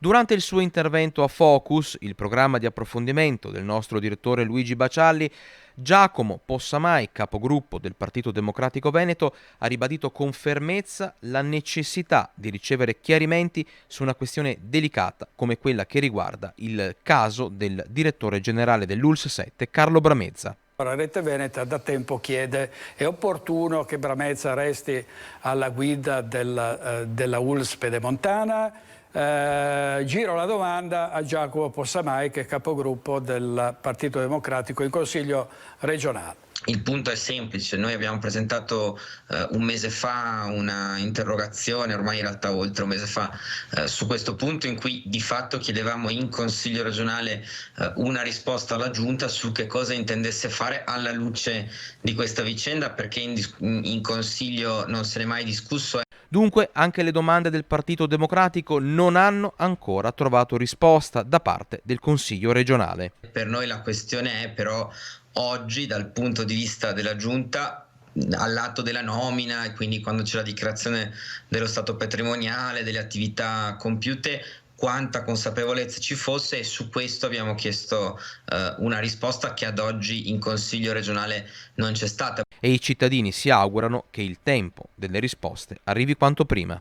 Durante il suo intervento a Focus, il programma di approfondimento del nostro direttore Luigi Bacialli, Giacomo Possamai, capogruppo del Partito Democratico Veneto, ha ribadito con fermezza la necessità di ricevere chiarimenti su una questione delicata come quella che riguarda il caso del direttore generale dell'ULSS 7, Carlo Bramezza. La Rete Veneta da tempo chiede: è opportuno che Bramezza resti alla guida della ULSS Pedemontana? Giro la domanda a Giacomo Possamai, che è capogruppo del Partito Democratico in Consiglio regionale. Il punto è semplice: noi abbiamo presentato un mese fa una interrogazione, ormai in realtà oltre un mese fa, su questo punto, in cui di fatto chiedevamo in Consiglio regionale una risposta alla Giunta su che cosa intendesse fare alla luce di questa vicenda, perché in Consiglio non se n'è mai discusso. Dunque anche le domande del Partito Democratico non hanno ancora trovato risposta da parte del Consiglio regionale. Per noi la questione è però oggi, dal punto di vista della Giunta, all'atto della nomina e quindi quando c'è la dichiarazione dello stato patrimoniale, delle attività compiute, quanta consapevolezza ci fosse, e su questo abbiamo chiesto una risposta che ad oggi in Consiglio regionale non c'è stata. E i cittadini si augurano che il tempo delle risposte arrivi quanto prima.